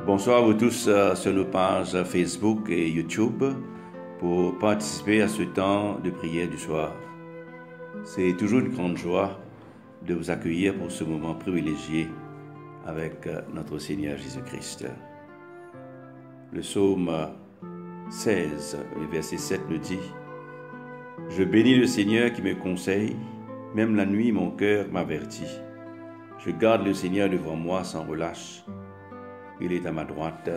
Bonsoir à vous tous sur nos pages Facebook et YouTube pour participer à ce temps de prière du soir. C'est toujours une grande joie de vous accueillir pour ce moment privilégié avec notre Seigneur Jésus-Christ. Le psaume 16, le verset 7 nous dit « Je bénis le Seigneur qui me conseille, même la nuit mon cœur m'avertit. Je garde le Seigneur devant moi sans relâche. Il est à ma droite,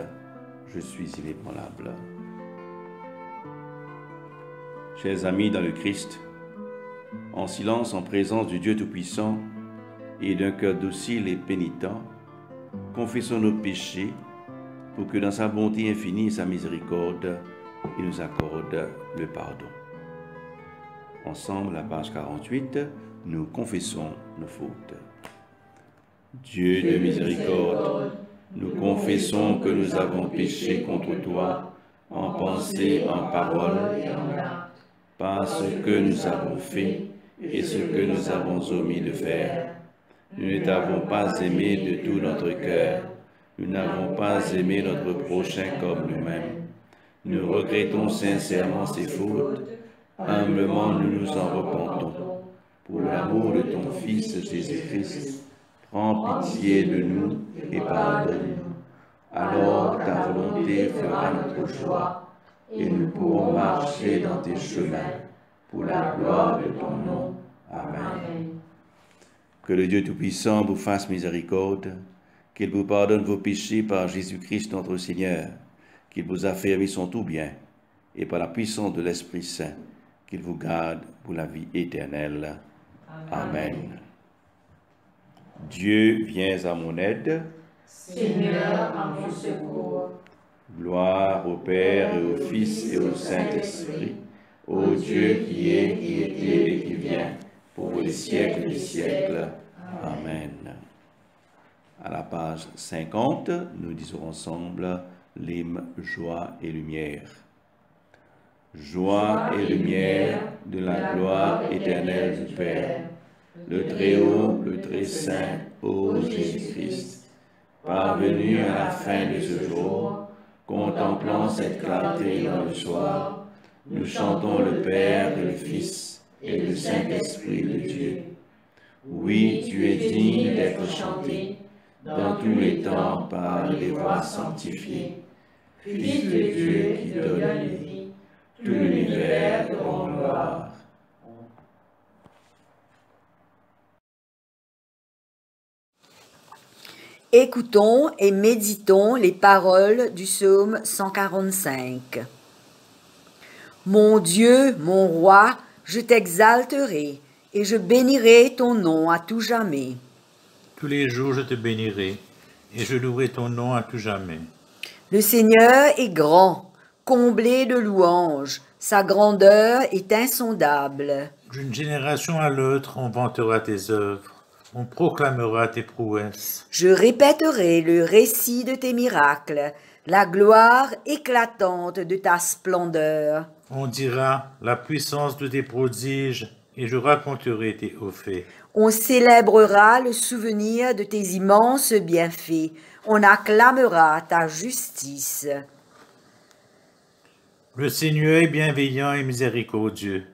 je suis inébranlable. » Chers amis dans le Christ, en silence, en présence du Dieu Tout-Puissant et d'un cœur docile et pénitent, confessons nos péchés pour que dans sa bonté infinie et sa miséricorde, il nous accorde le pardon. Ensemble, à la page 48, nous confessons nos fautes. Dieu de miséricorde, nous confessons que nous avons péché contre toi en pensée, en parole et en acte, par ce que nous avons fait et ce que nous avons omis de faire. Nous ne t'avons pas aimé de tout notre cœur. Nous n'avons pas aimé notre prochain comme nous-mêmes. Nous regrettons sincèrement ces fautes. Humblement, nous nous en repentons. Pour l'amour de ton Fils Jésus-Christ, prends pitié de nous et pardonne-nous. Alors ta volonté fera notre joie et nous pourrons marcher dans tes chemins pour la gloire de ton nom. Amen. Que le Dieu Tout-Puissant vous fasse miséricorde, qu'il vous pardonne vos péchés par Jésus-Christ notre Seigneur, qu'il vous affermisse son tout bien, et par la puissance de l'Esprit Saint, qu'il vous garde pour la vie éternelle. Amen. Dieu, viens à mon aide. Seigneur, à mon secours. Gloire au Père et au Fils et au Saint-Esprit, ô Dieu qui est, qui était et qui vient, pour les siècles des siècles. Amen. À la page 50, nous disons ensemble l'hymne Joie et lumière. Joie et lumière de la gloire éternelle du Père, le Très-Haut, le Très-Saint, ô Jésus-Christ, parvenu à la fin de ce jour, contemplant cette clarté dans le soir, nous chantons le Père et le Fils et le Saint-Esprit de Dieu. Oui, tu es digne d'être chanté dans tous les temps par les voix sanctifiées. Fils de Dieu qui donne la vie, tout l'univers te rend gloire. Écoutons et méditons les paroles du psaume 145. Mon Dieu, mon roi, je t'exalterai et je bénirai ton nom à tout jamais. Tous les jours je te bénirai et je louerai ton nom à tout jamais. Le Seigneur est grand, comblé de louanges, sa grandeur est insondable. D'une génération à l'autre, on vantera tes œuvres, on proclamera tes prouesses. Je répéterai le récit de tes miracles, la gloire éclatante de ta splendeur. On dira la puissance de tes prodiges et je raconterai tes hauts faits. On célébrera le souvenir de tes immenses bienfaits. On acclamera ta justice. Le Seigneur est bienveillant et miséricordieux,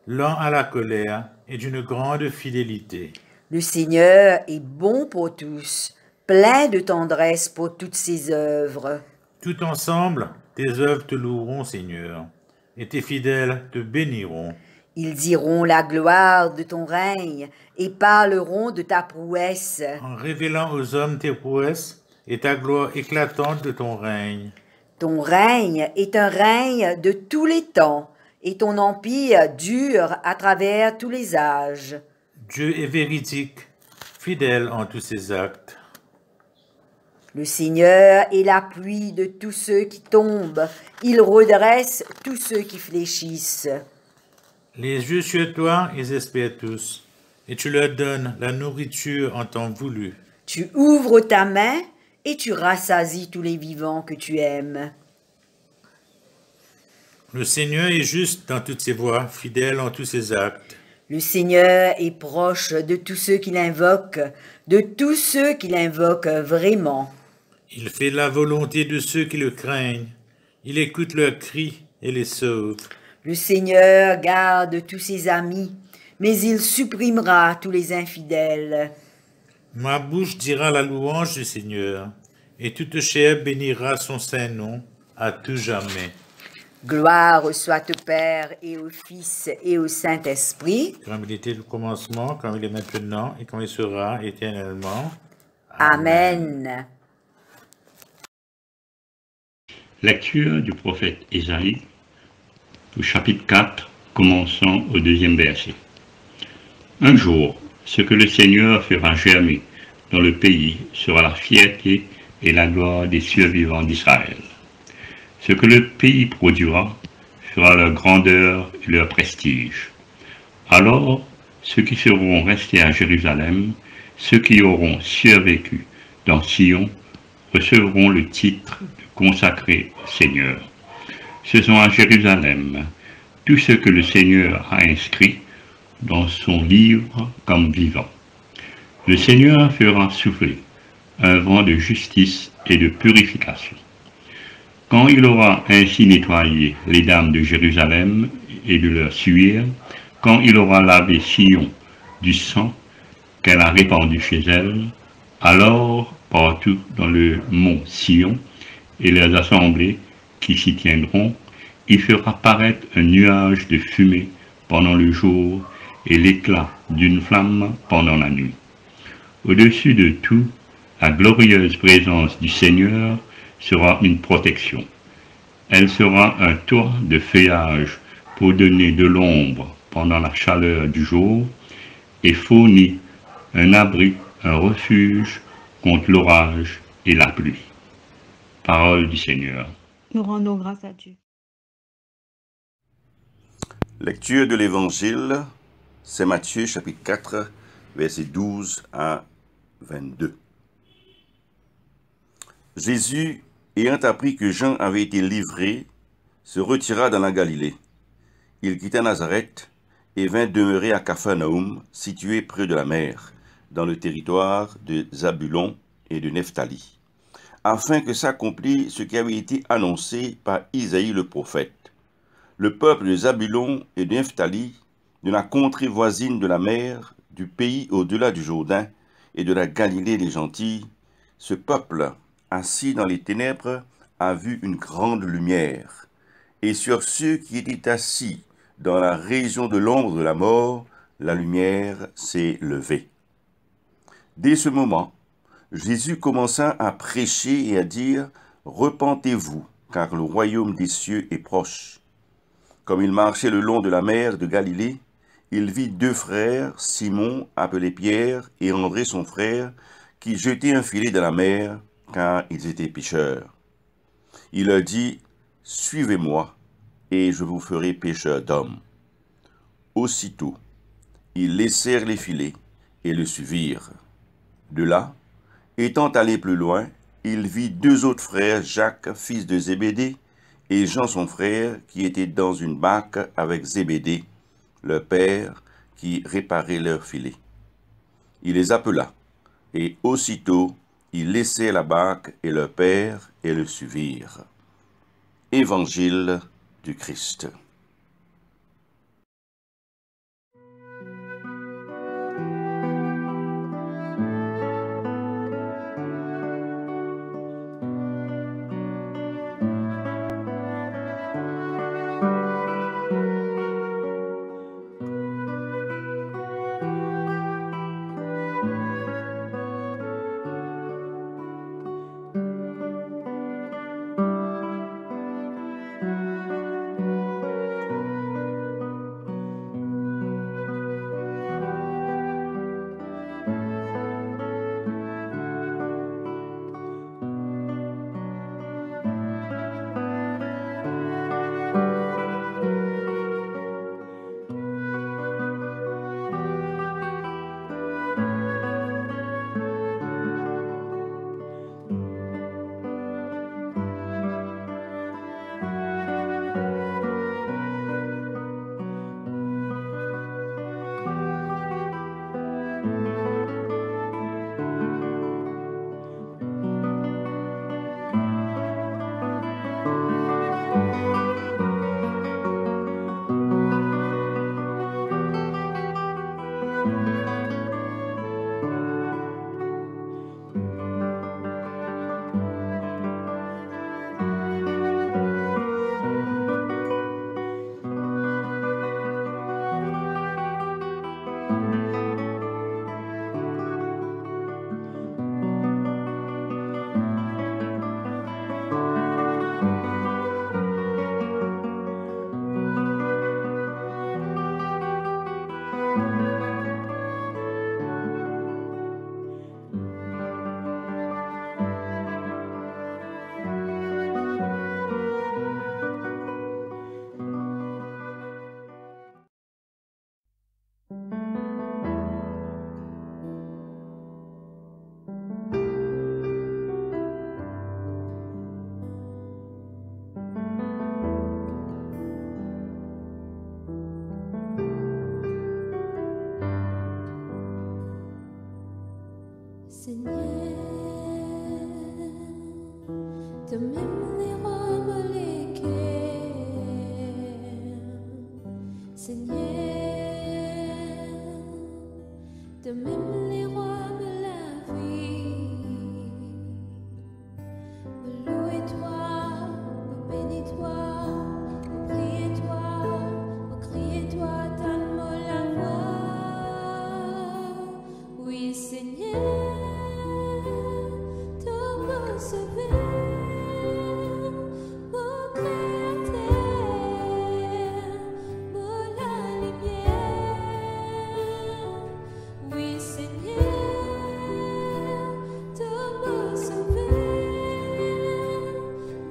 lent à la colère et d'une grande fidélité. Le Seigneur est bon pour tous, plein de tendresse pour toutes ses œuvres. Tout ensemble, tes œuvres te loueront, Seigneur, et tes fidèles te béniront. Ils diront la gloire de ton règne et parleront de ta prouesse. En révélant aux hommes tes prouesses et ta gloire éclatante de ton règne. Ton règne est un règne de tous les temps, et ton empire dure à travers tous les âges. Dieu est véridique, fidèle en tous ses actes. Le Seigneur est l'appui de tous ceux qui tombent, il redresse tous ceux qui fléchissent. Les yeux sur toi, ils espèrent tous, et tu leur donnes la nourriture en temps voulu. Tu ouvres ta main et tu rassasies tous les vivants que tu aimes. Le Seigneur est juste dans toutes ses voies, fidèle en tous ses actes. Le Seigneur est proche de tous ceux qui l'invoquent vraiment. Il fait la volonté de ceux qui le craignent. Il écoute leurs cris et les sauve. Le Seigneur garde tous ses amis, mais il supprimera tous les infidèles. Ma bouche dira la louange du Seigneur, et toute chair bénira son saint nom à tout jamais. Gloire soit au Père et au Fils et au Saint-Esprit. Comme il était au commencement, comme il est maintenant, et comme il sera éternellement. Amen. Lecture du prophète Ésaïe, au chapitre 4, commençant au 2e verset. Un jour, ce que le Seigneur fera germer dans le pays sera la fierté et la gloire des survivants d'Israël. Ce que le pays produira fera leur grandeur et leur prestige. Alors, ceux qui seront restés à Jérusalem, ceux qui auront survécu dans Sion, recevront le titre de consacré Seigneur. Ce sont à Jérusalem tout ce que le Seigneur a inscrit dans son livre comme vivant. Le Seigneur fera souffler un vent de justice et de purification. Quand il aura ainsi nettoyé les dames de Jérusalem et de leur sueur, quand il aura lavé Sion du sang qu'elle a répandu chez elle, alors partout dans le mont Sion et les assemblées qui s'y tiendront, il fera paraître un nuage de fumée pendant le jour et l'éclat d'une flamme pendant la nuit. Au-dessus de tout, la glorieuse présence du Seigneur sera une protection. Elle sera un toit de feuillage pour donner de l'ombre pendant la chaleur du jour et fournir un abri, un refuge contre l'orage et la pluie. Parole du Seigneur. Nous rendons grâce à Dieu. Lecture de l'Évangile, c'est Matthieu chapitre 4, versets 12 à 22. Jésus, ayant appris que Jean avait été livré, se retira dans la Galilée. Il quitta Nazareth et vint demeurer à Capharnaüm, situé près de la mer, dans le territoire de Zabulon et de Nephtali, afin que s'accomplisse ce qui avait été annoncé par Isaïe le prophète. Le peuple de Zabulon et de Nephtali, de la contrée voisine de la mer, du pays au-delà du Jourdain et de la Galilée des Gentilles, ce peuple, assis dans les ténèbres, a vu une grande lumière. Et sur ceux qui étaient assis dans la région de l'ombre de la mort, la lumière s'est levée. Dès ce moment, Jésus commença à prêcher et à dire « Repentez-vous, car le royaume des cieux est proche ». Comme il marchait le long de la mer de Galilée, il vit deux frères, Simon, appelé Pierre, et André son frère, qui jetaient un filet dans la mer, car ils étaient pêcheurs. Il leur dit « Suivez-moi, et je vous ferai pêcheurs d'hommes. » Aussitôt, ils laissèrent les filets et le suivirent. De là, étant allé plus loin, il vit deux autres frères, Jacques, fils de Zébédée, et Jean son frère, qui étaient dans une barque avec Zébédée, leur père, qui réparait leurs filets. Il les appela, et aussitôt ils laissèrent la barque et leur père et le suivirent. Évangile du Christ. même les rois me l'équerrent. Seigneur, de même les rois me la vie. Me louez-toi, me bénis-toi, me priez-toi, me criez-toi, donne-moi la voix. Oui, Seigneur, toi me sauver, mon Créateur, mon la lumière. Oui, Seigneur, toi me sauver,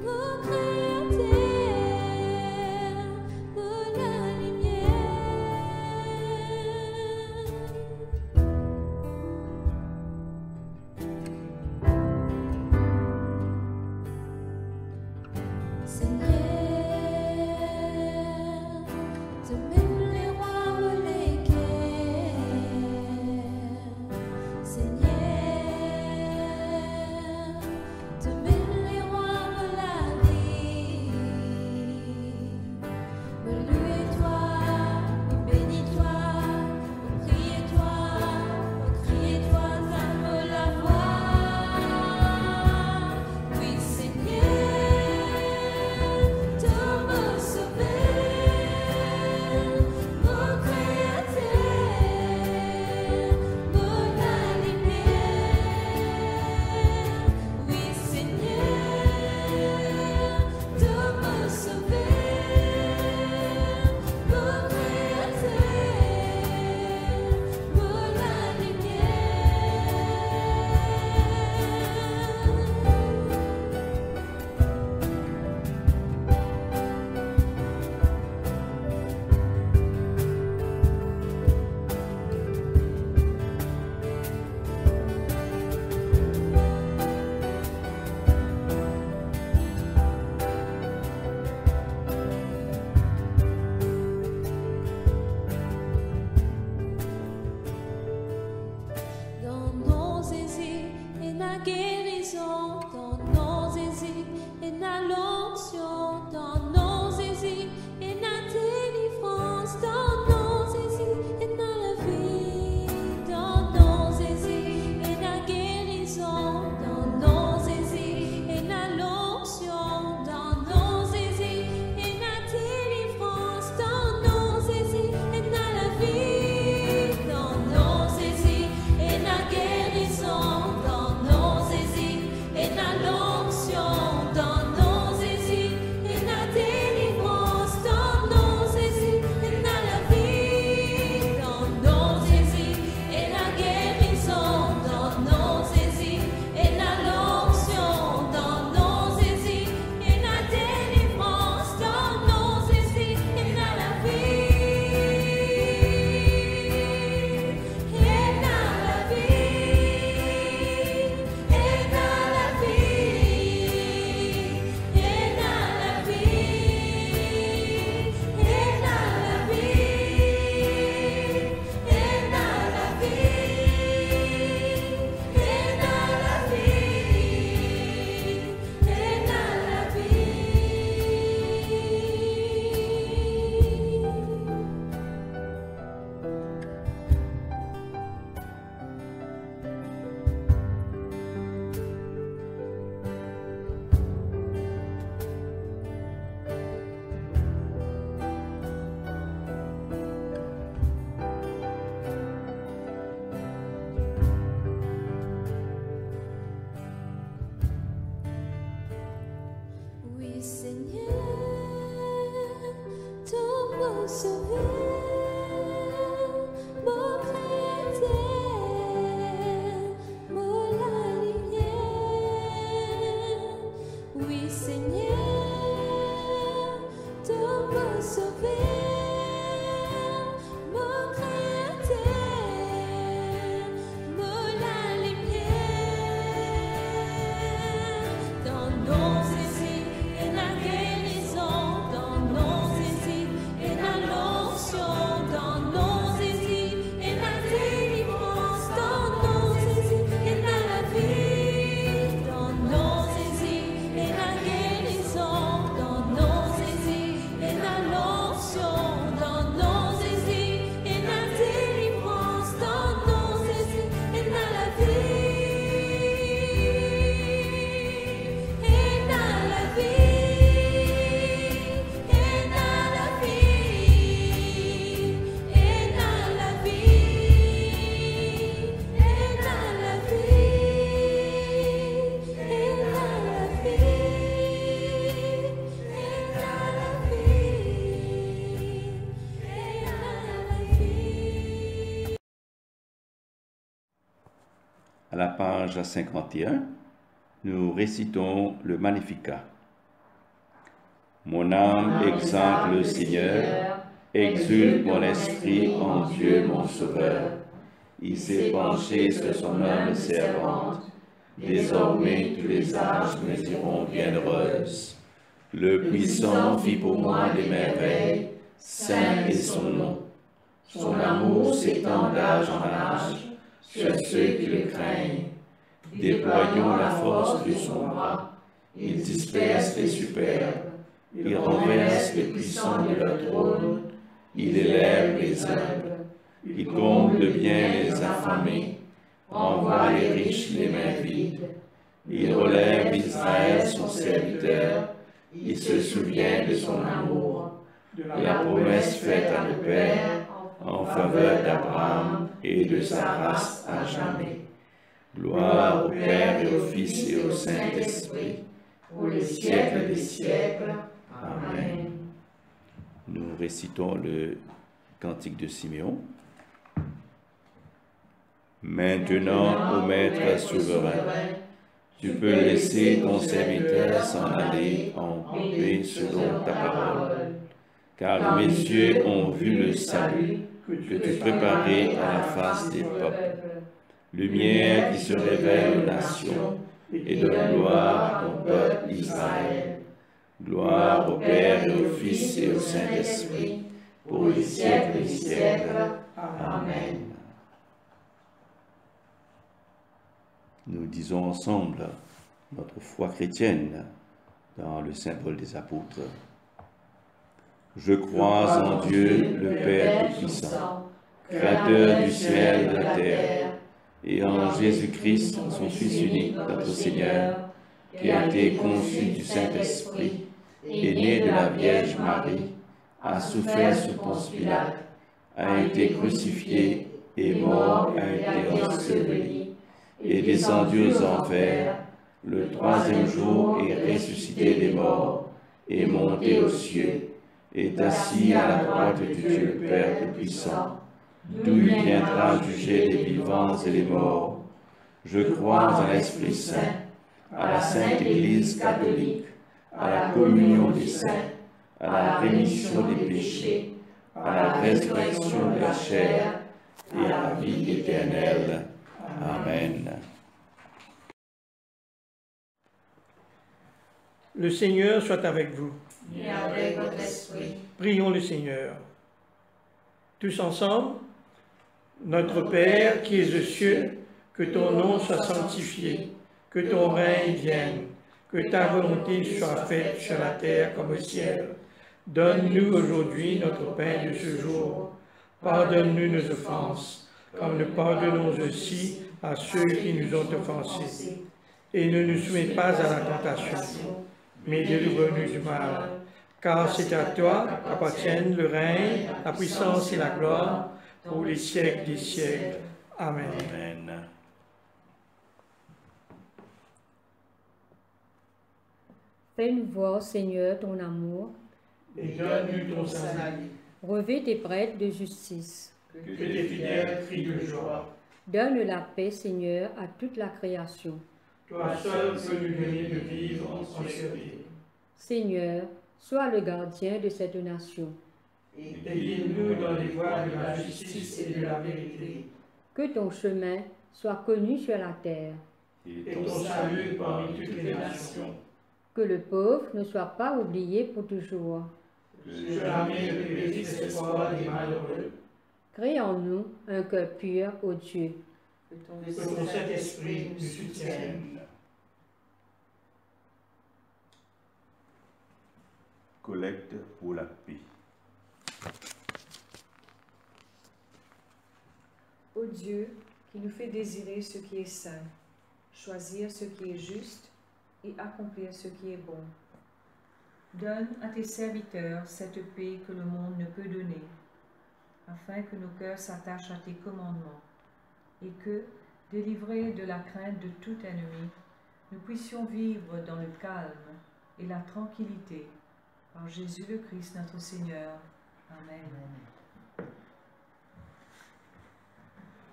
mon Créateur, mon la Seigneur, de même les rois me l'équerrent. Seigneur, de même les rois me la vie. Me louez-toi, me bénis-toi, me priez-toi, me criez-toi, donne-moi la voix. Oui, Seigneur, toi me sauver, mon Créateur, mon la lumière. Oui, Seigneur, toi me sauver, mon Créateur, mon la Dans nos Jésus et la guérison, dans nos Jésus et la l'onction, dans nos Jésus et la délivrance, dans nos Jésus et la vie, dans nos Jésus et la guérison, dans nos Jésus et la l'onction, dans nos Jésus et la délivrance, dans nos Jésus et la vie, dans nos Jésus et la guérison, dans nos Jésus et la l'onction, dans nos Jésus et la délivrance, dans nos Jésus et la vie, dans nos Jésus et la guérison, dans nos Jésus et la l'onction, dans nos Jésus et la délivrance, dans nos Jésus et la Oui, Seigneur, toi me sauver, mon Créateur, mon la lumière. Oui, Seigneur, toi me sauver, mon Créateur, mon la lumière. Dans nos Jésus et la guérison, dans nos Jésus et la l'onction, dans nos Jésus et la délivrance, dans nos Jésus et la vie, dans nos Jésus et la guérison. la page 51, nous récitons le Magnificat. Mon âme exalte le Seigneur, exulte mon esprit en Dieu mon Sauveur. Il s'est penché sur son humble servante. Désormais tous les âges me diront bienheureuse. Le Puissant fit pour moi des merveilles, saint est son nom. Son amour s'étend d'âge en âge sur ceux qui le craignent. Déployons la force de son bras, il disperse les superbes, il renverse les puissants de leur trône, il élève les humbles, il comble de bien les affamés, envoie les riches les mains vides. Il relève Israël son serviteur, il se souvient de son amour, de la promesse faite à nos pères en faveur d'Abraham et de sa race à jamais. Gloire au Père et au Fils et au Saint-Esprit, pour les siècles des siècles. Amen. Nous récitons le cantique de Siméon. Maintenant, ô Maître souverain, tu peux laisser ton serviteur s'en aller en paix selon ta parole, car mes yeux ont vu le salut que tu préparais à la face des peuples, lumière qui se révèle aux nations et donne gloire à ton peuple Israël. Gloire au Père et au Fils et au Saint-Esprit, pour les siècles des siècles. Amen. Nous disons ensemble notre foi chrétienne dans le symbole des apôtres. Je crois en Dieu, le Père Tout-Puissant, Créateur du ciel et de la terre, et en Jésus-Christ, son Fils unique, notre Seigneur, qui a été conçu du Saint-Esprit, est né de la Vierge Marie, a souffert sous Ponce Pilate, a été crucifié, et mort, a été enseveli, est descendu aux enfers, le troisième jour est ressuscité des morts, est monté aux cieux, est assis à la droite de Dieu le Père Tout-Puissant, d'où il viendra juger les vivants et les morts. Je crois en l'Esprit Saint, à la Sainte Église catholique, à la communion des saints, à la rémission des péchés, à la résurrection de la chair et à la vie éternelle. Amen. Le Seigneur soit avec vous. Et avec votre esprit. Prions le Seigneur. Tous ensemble, notre Père qui es aux cieux, que ton nom soit sanctifié, que ton règne vienne, que ta volonté soit faite sur la terre comme au ciel. Donne-nous aujourd'hui notre pain de ce jour. Pardonne-nous nos offenses, comme nous pardonnons aussi à ceux qui nous ont offensés. Et ne nous soumets pas à la tentation, mais délivre-nous du mal. Car c'est à toi qu'appartiennent le règne, la puissance et la gloire, pour les siècles des siècles. Amen. Amen. Fais-nous voir, Seigneur, ton amour. Et donne-nous ton salut. Revêt tes prêtres de justice. Que tes fidèles crient de joie. Donne la paix, Seigneur, à toute la création. Toi seul peux nous donner de vivre en sûreté. Seigneur, sois le gardien de cette nation. Et guide-nous dans les voies de la justice et de la vérité. Que ton chemin soit connu sur la terre. Et ton salut parmi toutes les nations. Que le pauvre ne soit pas oublié pour toujours. Que jamais ne périsse l'espoir des malheureux. Crée en nous un cœur pur, ô Dieu. Que ton Saint-Esprit nous soutienne. Collecte pour la paix. Ô Dieu, qui nous fait désirer ce qui est saint, choisir ce qui est juste et accomplir ce qui est bon. Donne à tes serviteurs cette paix que le monde ne peut donner, afin que nos cœurs s'attachent à tes commandements, et que, délivrés de la crainte de tout ennemi, nous puissions vivre dans le calme et la tranquillité, par Jésus le Christ notre Seigneur. Amen.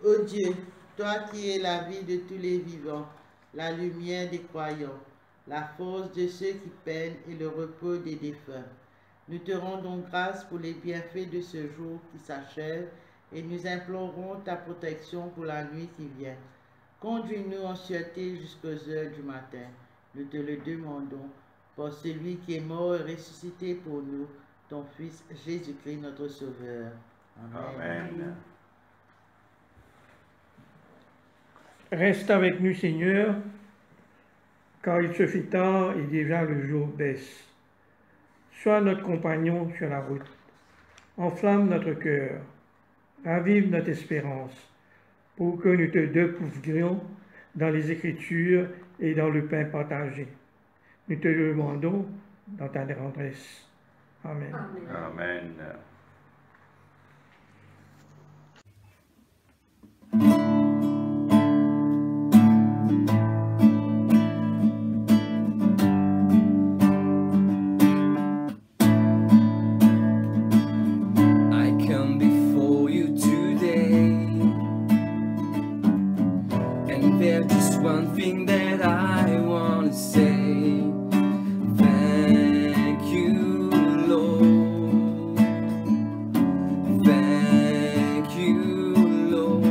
Ô Dieu, toi qui es la vie de tous les vivants, la lumière des croyants, la force de ceux qui peinent et le repos des défunts. Nous te rendons grâce pour les bienfaits de ce jour qui s'achève et nous implorons ta protection pour la nuit qui vient. Conduis-nous en sûreté jusqu'aux heures du matin. Nous te le demandons par celui qui est mort et ressuscité pour nous, ton Fils Jésus-Christ notre Sauveur. Amen. Amen. Reste avec nous, Seigneur, car il se fait tard et déjà le jour baisse. Sois notre compagnon sur la route. Enflamme notre cœur. Ravive notre espérance, pour que nous te découvrions dans les Écritures et dans le pain partagé. Nous te le demandons dans ta tendresse. Amen. Amen. I come before you today, and there's just one thing that I want to say. Thank you, Lord. Thank you, Lord,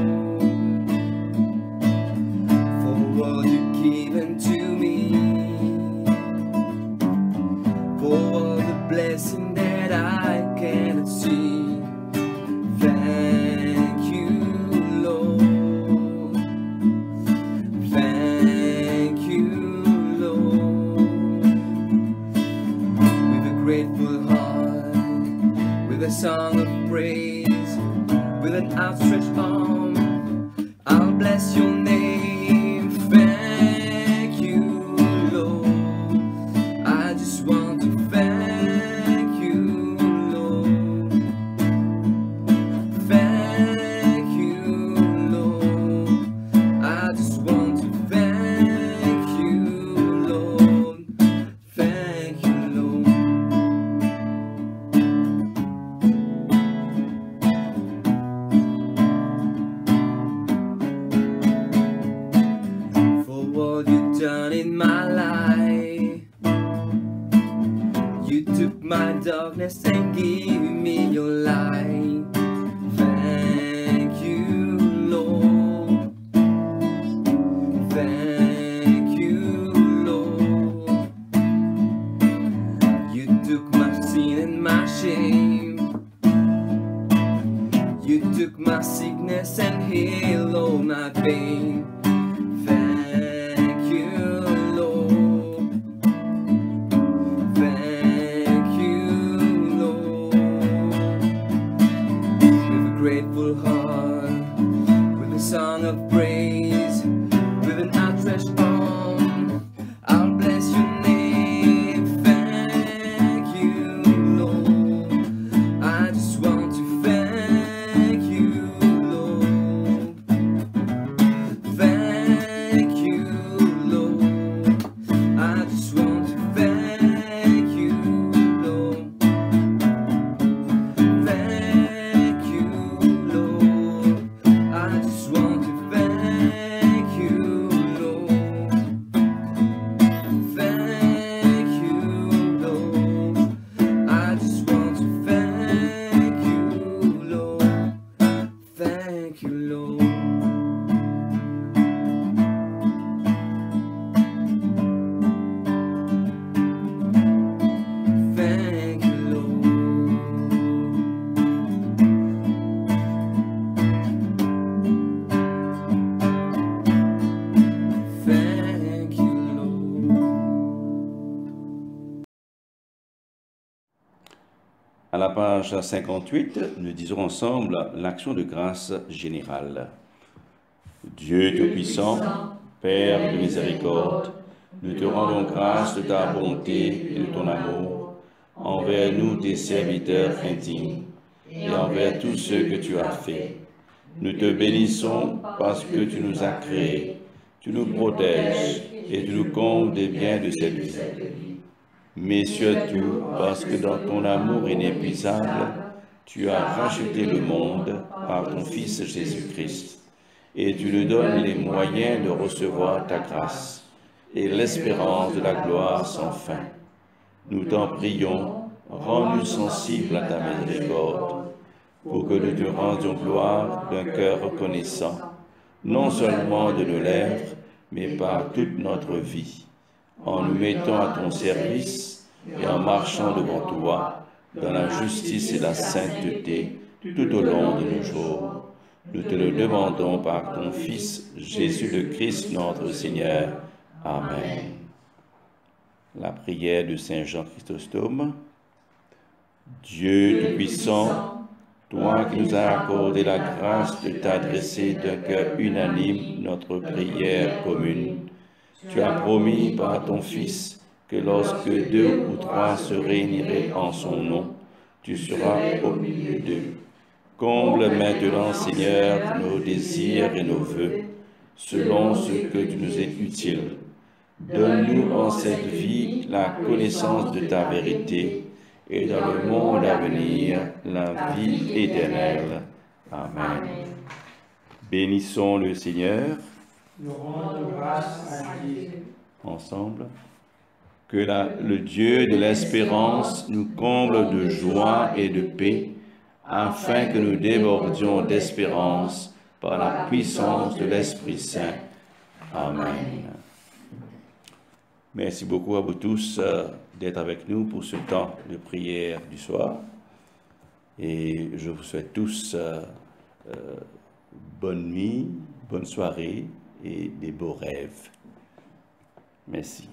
for all you've given to me, for all the blessing that I cannot see. Thank you, Lord. Thank you, Lord. With a grateful heart, with a song of praise, with an outstretched arm, I'll bless your name. Thank you, Lord. I just want to thank you, Lord. Thank you, Lord. I just want to thank you, Lord. Thank you, Lord. For what you've done in my life, you took my darkness and gave me your light. Thank you, Lord. Thank you, Lord. You took my sin and my shame. You took my sickness and healed all my pain. Thank you, Lord. Thank you, Lord. With a grateful heart, with a song of praise, with an outstretched arm, I'll bless your name. Thank you, Lord. I just want to thank you, Lord. Thank you, Lord. I just want to thank you, Lord. Thank you, Lord. I just want to thank you, Lord. Thank you, Lord. I just want to thank you, Lord. Thank you, Lord. Thank you, Lord. Thank you, Lord. À la page 58, nous disons ensemble l'action de grâce générale. Dieu Tout-Puissant, Père de miséricorde, nous te rendons grâce de ta bonté et de ton amour envers nous, tes serviteurs intimes, et envers tous ceux que tu as faits. Nous te bénissons parce que tu nous as créés, tu nous protèges et tu nous combles des biens de cette vie. Mais surtout parce que dans ton amour inépuisable, tu as racheté le monde par ton Fils Jésus-Christ. et tu nous donnes les moyens de recevoir ta grâce et l'espérance de la gloire sans fin. Nous t'en prions, rends-nous sensibles à ta miséricorde, pour que nous te rendions gloire d'un cœur reconnaissant, non seulement de nos lèvres, mais par toute notre vie, en nous mettant à ton service et en marchant devant toi dans la justice et la sainteté tout au long de nos jours. Nous te le demandons par ton Fils, Jésus le Christ, notre Seigneur. Amen. La prière de Saint Jean Chrysostome. Dieu Tout-Puissant, toi qui nous as accordé la grâce de t'adresser d'un cœur unanime notre prière commune, tu as promis par ton Fils que lorsque 2 ou 3 se réuniraient en son nom, tu seras au milieu d'eux. Comble maintenant, Seigneur, nos désirs et nos vœux, selon ce que tu nous es utile. Donne-nous en cette vie la connaissance de ta vérité et dans le monde à venir la vie éternelle. Amen. Bénissons le Seigneur. Nous rendons grâce à Dieu. Ensemble. Que le Dieu de l'espérance nous comble de joie et de paix, afin que nous débordions d'espérance par la puissance de l'Esprit Saint. Amen. Merci beaucoup à vous tous d'être avec nous pour ce temps de prière du soir. Et je vous souhaite tous bonne nuit, bonne soirée et des beaux rêves. Merci.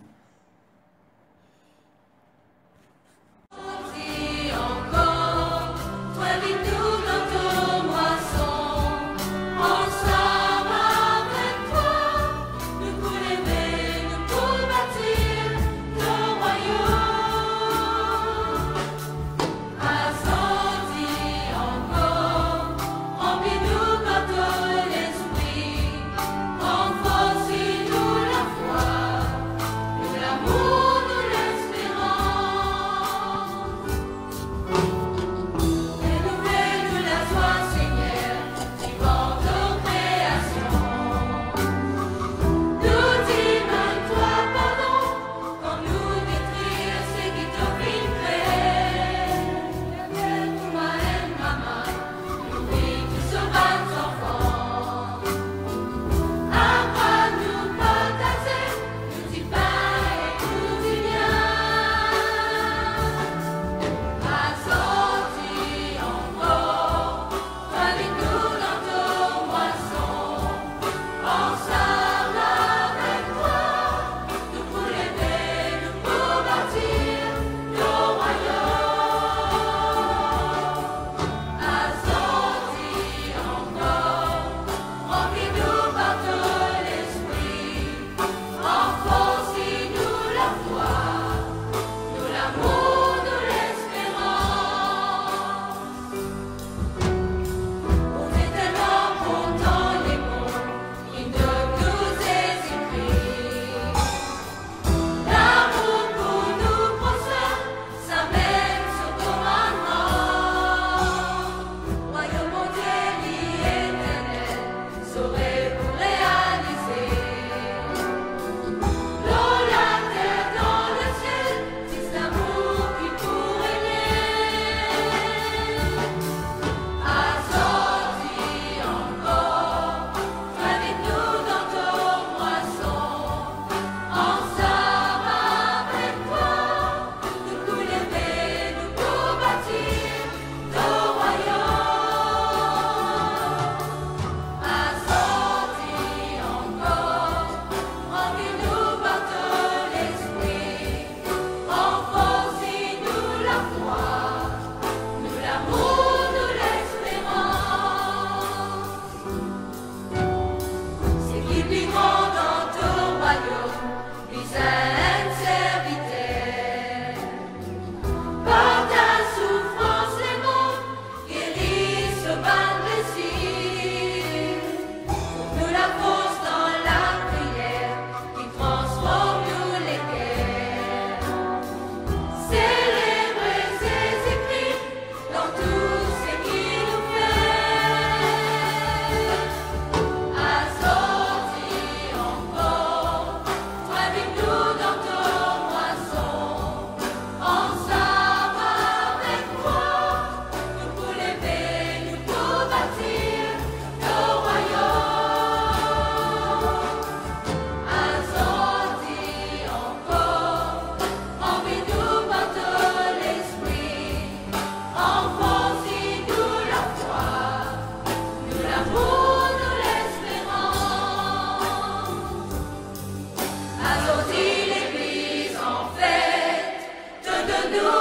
nous